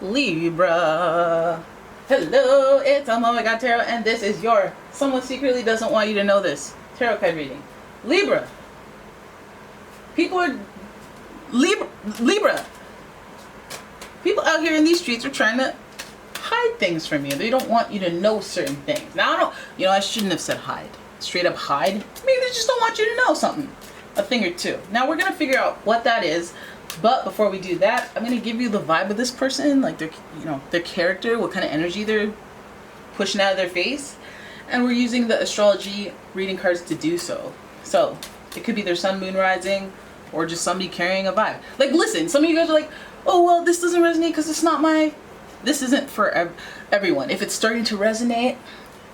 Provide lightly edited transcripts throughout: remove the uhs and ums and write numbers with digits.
Libra. Hello, it's umomgtarot, and this is your Someone Secretly Doesn't Want You to Know This tarot card reading. Libra. People are Libra. People out here in these streets are trying to hide things from you. They don't want you to know certain things. Now, I shouldn't have said hide. Straight up hide. Maybe they just don't want you to know something. A thing or two. Now, we're going to figure out what that is. But before we do that, I'm going to give you the vibe of this person, like their character, what kind of energy they're pushing out of their face. And we're using the astrology reading cards to do so. So, it could be their sun, moon, rising, or just somebody carrying a vibe. Like, listen, some of you guys are like, oh, well, this doesn't resonate because it's not this isn't for everyone. If it's starting to resonate,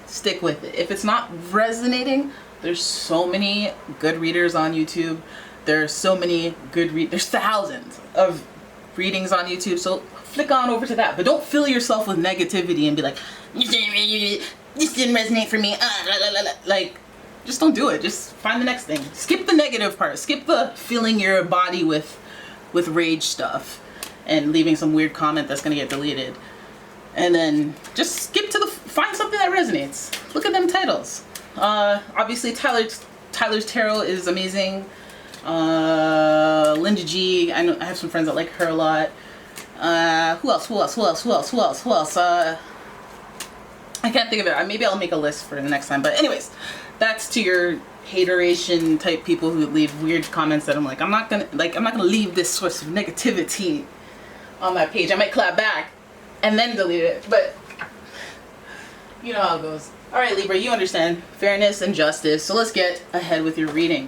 stick with it. If it's not resonating, there's so many good readers on YouTube. There's so many there's thousands of readings on YouTube, so flick on over to that. But don't fill yourself with negativity and be like, this didn't resonate for me. Like, just don't do it. Just find the next thing. Skip the negative part. Skip the filling your body with rage stuff and leaving some weird comment that's gonna get deleted. And then just skip to find something that resonates. Look at them titles. Obviously Tyler's tarot is amazing. Linda G, I have some friends that like her a lot. Who else? I can't think of it. Maybe I'll make a list for the next time. But anyways, that's to your hateration type people who leave weird comments that I'm like, I'm not gonna leave this source of negativity on my page. I might clap back and then delete it, but you know how it goes. All right, Libra, you understand fairness and justice. So let's get ahead with your reading.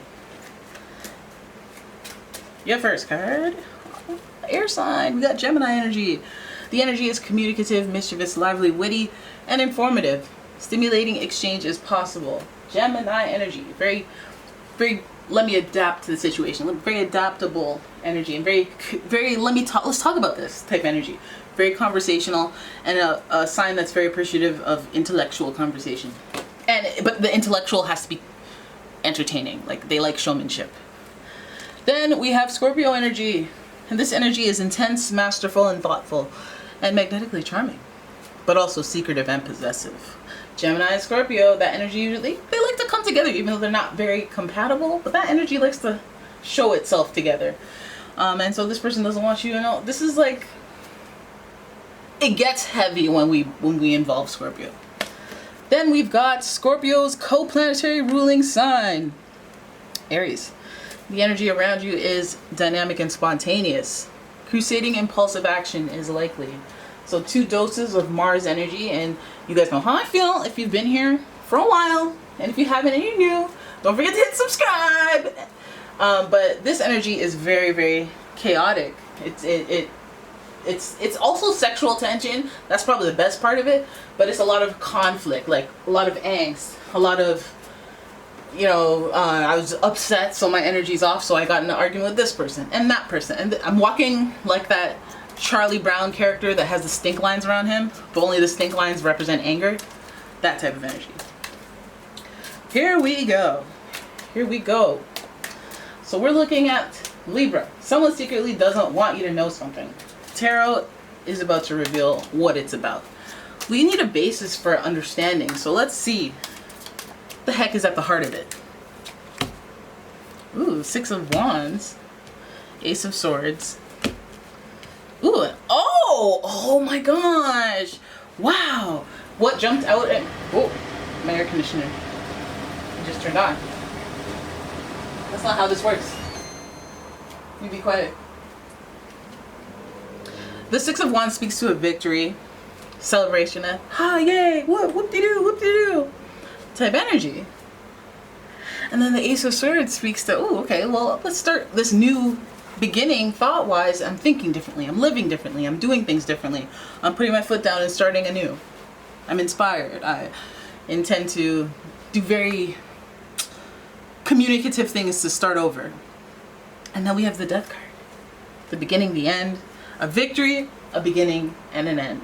Your first card, air sign. We got Gemini energy. The energy is communicative, mischievous, lively, witty, and informative. Stimulating exchange is possible. Gemini energy, very, very. Let me adapt to the situation. Very adaptable energy, and very. Let's talk about this type energy. Very conversational, and a sign that's very appreciative of intellectual conversation. But the intellectual has to be entertaining. Like, they like showmanship. Then we have Scorpio energy, and this energy is intense, masterful, and thoughtful, and magnetically charming, but also secretive and possessive. Gemini and Scorpio, that energy usually, they like to come together, even though they're not very compatible, but that energy likes to show itself together. And so this person doesn't want you to know. This is like, it gets heavy when we involve Scorpio. Then we've got Scorpio's co-planetary ruling sign, Aries. The energy around you is dynamic and spontaneous. Crusading impulsive action is likely. So 2 doses of Mars energy, and you guys know how I feel if you've been here for a while. And if you haven't and you're new, don't forget to hit subscribe. But this energy is very, very chaotic. It's also sexual tension. That's probably the best part of it. But it's a lot of conflict, like a lot of angst, a lot of, I was upset, so my energy's off, so I got in an argument with this person and that person. And I'm walking like that Charlie Brown character that has the stink lines around him, but only the stink lines represent anger. That type of energy. Here we go. So we're looking at Libra. Someone secretly doesn't want you to know something. Tarot is about to reveal what it's about. We need a basis for understanding, so let's see the heck is at the heart of it. Ooh, 6 of Wands, Ace of Swords. Ooh, oh my gosh. Wow. What jumped out at, oh, my air conditioner just turned on. That's not how this works. You be quiet. The 6 of Wands speaks to a victory, celebration, yay, whoop-de-doo type energy. And then the Ace of Swords speaks to, okay, well, let's start this new beginning thought-wise. I'm thinking differently, I'm living differently, I'm doing things differently, I'm putting my foot down and starting anew. I'm inspired. I intend to do very communicative things to start over. And then we have the Death card. The beginning, the end, a victory, a beginning, and an end.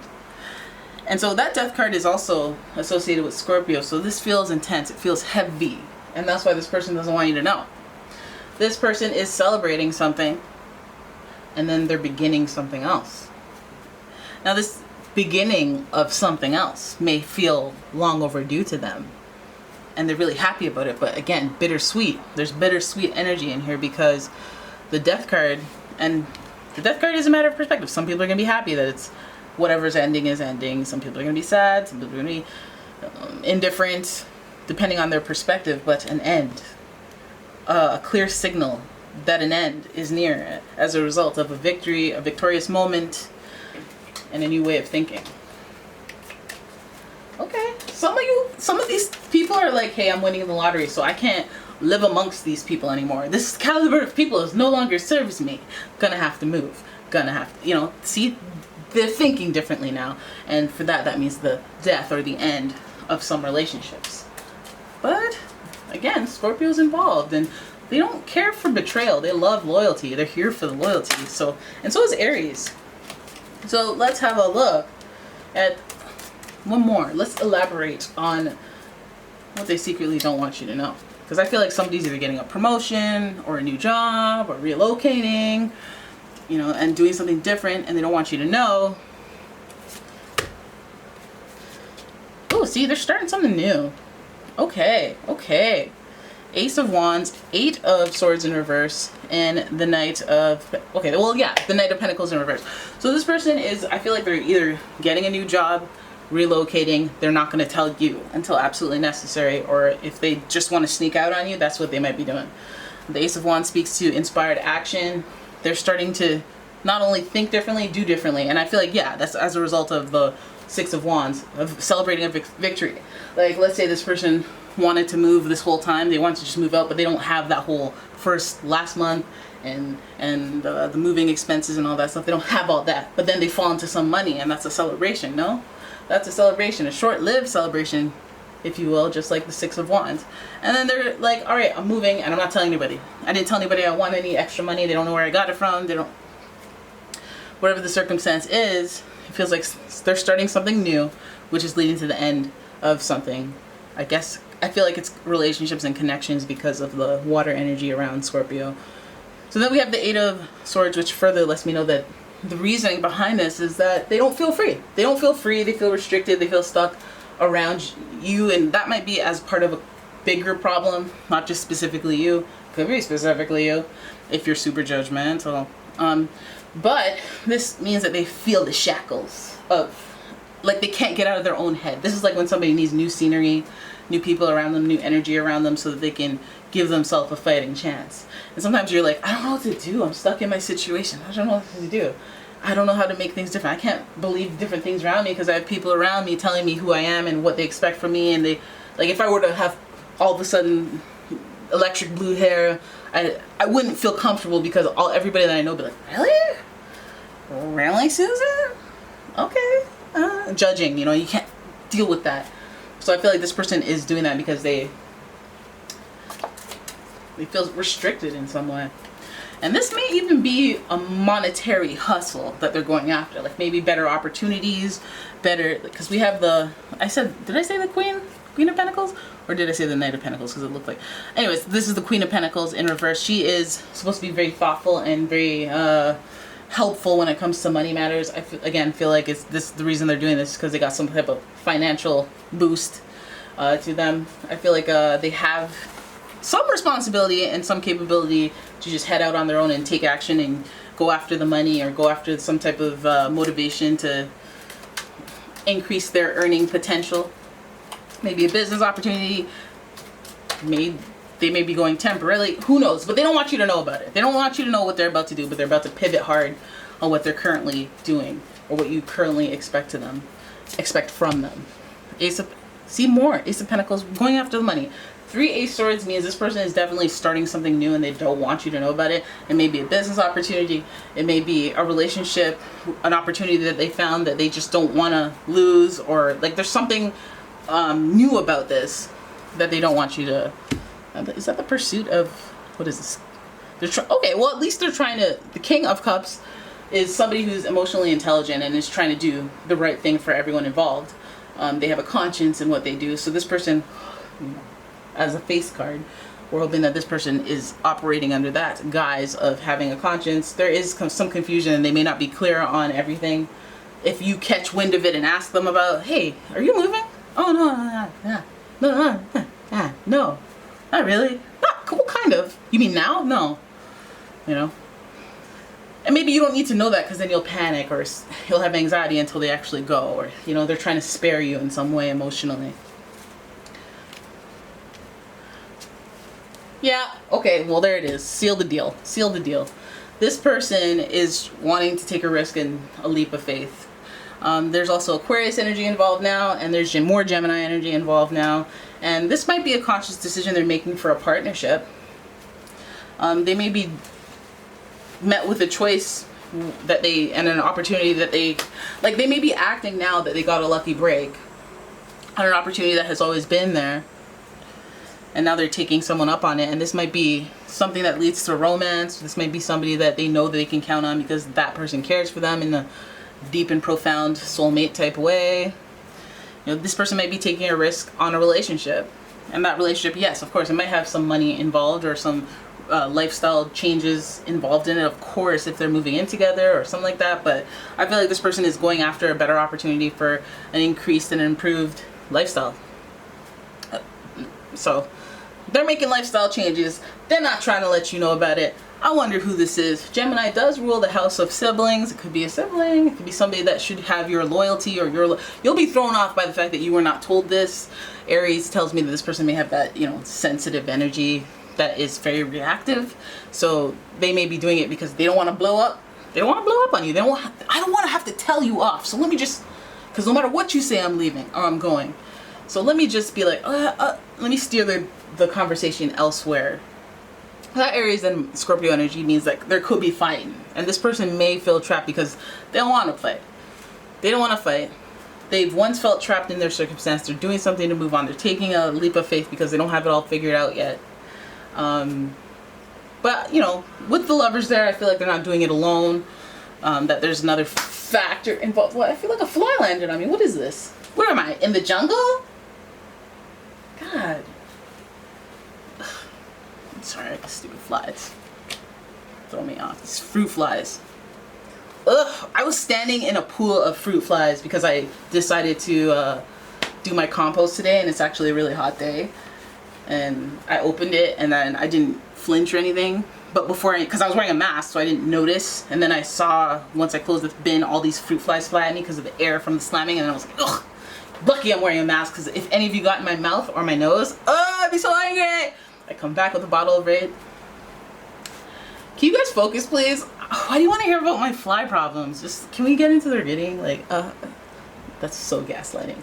And so that Death card is also associated with Scorpio. So this feels intense. It feels heavy. And that's why this person doesn't want you to know. This person is celebrating something, and then they're beginning something else. Now this beginning of something else may feel long overdue to them, and they're really happy about it, but again, bittersweet. There's bittersweet energy in here because the Death card, and the Death card is a matter of perspective. Some people are going to be happy that it's whatever's ending is ending. Some people are going to be sad. Some people are going to be indifferent, depending on their perspective, but an end. A clear signal that an end is near as a result of a victory, a victorious moment, and a new way of thinking. Okay, some of these people are like, hey, I'm winning the lottery, so I can't live amongst these people anymore. This caliber of people is no longer serves me. Gonna have to move. Gonna have to, you know, see, they're thinking differently now. And for that, that means the death or the end of some relationships. But again, Scorpio's involved, and they don't care for betrayal. They love loyalty. They're here for the loyalty. So, and so is Aries. So let's have a look at one more. Let's elaborate on what they secretly don't want you to know. Because I feel like somebody's either getting a promotion or a new job or relocating, you know, and doing something different, and they don't want you to know. Oh, see, they're starting something new. Okay, okay. Ace of Wands, 8 of Swords in reverse, and the Knight of... Okay, well, yeah, the Knight of Pentacles in reverse. So this person is, I feel like they're either getting a new job, relocating. They're not going to tell you until absolutely necessary, or if they just want to sneak out on you, that's what they might be doing. The Ace of Wands speaks to inspired action. They're starting to not only think differently, do differently. And I feel like, yeah, that's as a result of the Six of Wands, of celebrating a victory. Like, let's say this person wanted to move this whole time. They want to just move out, but they don't have that whole last month and the moving expenses and all that stuff. They don't have all that. But then they fall into some money, and that's a celebration, no? That's a celebration, a short-lived celebration, if you will, just like the Six of Wands. And then they're like, all right, I'm moving, and I'm not telling anybody. I didn't tell anybody I want any extra money. They don't know where I got it from. They don't... Whatever the circumstance is, it feels like they're starting something new, which is leading to the end of something. I guess, I feel like it's relationships and connections because of the water energy around Scorpio. So then we have the Eight of Swords, which further lets me know that the reasoning behind this is that they don't feel free. They don't feel free. They feel restricted. They feel stuck around you, and that might be as part of a bigger problem, not just specifically you. Could be specifically you if you're super judgmental. But this means that they feel the shackles of, like, they can't get out of their own head. This is like when somebody needs new scenery, new people around them, new energy around them, so that they can give themselves a fighting chance. And sometimes you're like, I don't know what to do. I'm stuck in my situation. I don't know what to do. I don't know how to make things different. I can't believe different things around me because I have people around me telling me who I am and what they expect from me. And they, like, if I were to have all of a sudden electric blue hair, I wouldn't feel comfortable because everybody that I know would be like, really? Really, Susan? Okay. Judging, you know, you can't deal with that. So I feel like this person is doing that because they feel restricted in some way. And this may even be a monetary hustle that they're going after, like maybe better opportunities, better, because we have the, did I say the Queen of Pentacles? Or did I say the Knight of Pentacles? Because it looked like, anyways, this is the Queen of Pentacles in reverse. She is supposed to be very thoughtful and very helpful when it comes to money matters. I feel like it's this, the reason they're doing this is because they got some type of financial boost to them. I feel like they have some responsibility and some capability to just head out on their own and take action and go after the money or go after some type of motivation to increase their earning potential. Maybe a business opportunity. They may be going temporarily. Who knows? But they don't want you to know about it. They don't want you to know what they're about to do, but they're about to pivot hard on what they're currently doing or what you currently expect from them. Ace of Pentacles, going after the money. 3 Ace Swords means this person is definitely starting something new and they don't want you to know about it. It may be a business opportunity. It may be a relationship, an opportunity that they found that they just don't want to lose, or like there's something new about this that they don't want you to. Is that the pursuit of, what is this? Okay, well, at least they're trying to, the King of Cups is somebody who's emotionally intelligent and is trying to do the right thing for everyone involved. They have a conscience in what they do. So this person, as a face card, we're hoping that this person is operating under that guise of having a conscience. There is some confusion and they may not be clear on everything. if you catch wind of it and ask them about, hey, are you moving? Oh, no, not really. Well, kind of. You mean now? No. You know? And maybe you don't need to know that, because then you'll panic or you'll have anxiety until they actually go, or, you know, they're trying to spare you in some way emotionally. Yeah, okay, well, there it is. Seal the deal. Seal the deal. This person is wanting to take a risk and a leap of faith. There's also Aquarius energy involved now, and there's more Gemini energy involved now. And this might be a conscious decision they're making for a partnership. They may be met with a choice that they, and an opportunity that they, like, they may be acting now that they got a lucky break on an opportunity that has always been there, and now they're taking someone up on it. And this might be something that leads to romance. This might be somebody that they know that they can count on because that person cares for them in a deep and profound soulmate type way. You know, this person might be taking a risk on a relationship, and that relationship, yes, of course, it might have some money involved or some lifestyle changes involved in it, of course, if they're moving in together or something like that. But I feel like this person is going after a better opportunity for an increased and improved lifestyle. So they're making lifestyle changes. They're not trying to let you know about it. I wonder who this is. Gemini does rule the house of siblings. It could be a sibling. It could be somebody that should have your loyalty, or you'll be thrown off by the fact that you were not told this. Aries tells me that this person may have that, you know, sensitive energy that is very reactive. So they may be doing it because they don't want to blow up. They don't want to blow up on you. I don't want to have to tell you off. So let me just, because no matter what you say, I'm leaving or I'm going. So let me just be like, let me steer the conversation elsewhere. That Aries and Scorpio energy means that there could be fighting, and this person may feel trapped because they don't want to fight. They don't want to fight. They've once felt trapped in their circumstance. They're doing something to move on. They're taking a leap of faith because they don't have it all figured out yet. But, you know, with the Lovers there, I feel like they're not doing it alone. That there's another factor involved. What? I feel like a fly landed on me. What is this? Where am I? In the jungle? God. Sorry, stupid flies. Throw me off. These fruit flies. Ugh, I was standing in a pool of fruit flies because I decided to do my compost today, and it's actually a really hot day. And I opened it, and then I didn't flinch or anything. But because I was wearing a mask, so I didn't notice. And then I saw, once I closed the bin, all these fruit flies fly at me because of the air from the slamming. And I was like, ugh, lucky I'm wearing a mask, because if any of you got in my mouth or my nose, I'd be so angry. I come back with a bottle of Raid. Can you guys focus, please? Why do you want to hear about my fly problems? Just, can we get into the reading? Like, that's so gaslighting.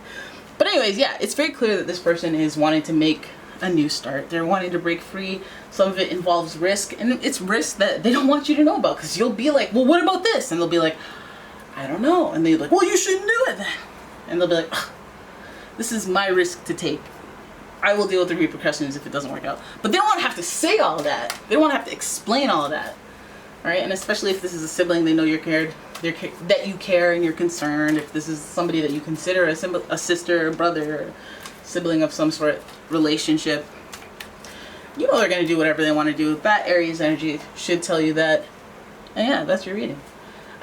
But anyways, yeah, it's very clear that this person is wanting to make a new start. They're wanting to break free. Some of it involves risk, and it's risk that they don't want you to know about, because you'll be like, well, what about this? And they'll be like, I don't know. And they're like, well, you shouldn't do it then. And they'll be like, this is my risk to take. I will deal with the repercussions if it doesn't work out. But they don't want to have to say all that. They don't want to have to explain all of that. All right, and especially if this is a sibling, they know you're cared, that you care and you're concerned. If this is somebody that you consider a sister, or brother, or sibling of some sort relationship, you know they're going to do whatever they want to do. That Aries energy should tell you that. And yeah, that's your reading.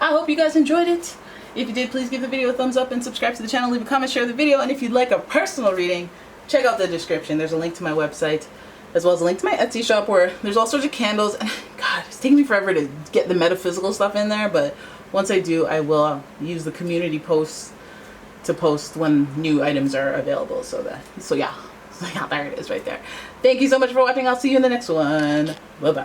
I hope you guys enjoyed it. If you did, please give the video a thumbs up and subscribe to the channel. Leave a comment, share the video, and if you'd like a personal reading, check out the description. There's a link to my website, as well as a link to my Etsy shop, where there's all sorts of candles. And God, it's taking me forever to get the metaphysical stuff in there, but once I do, I will use the community posts to post when new items are available. So yeah, there it is right there. Thank you so much for watching. I'll see you in the next one. Bye-bye.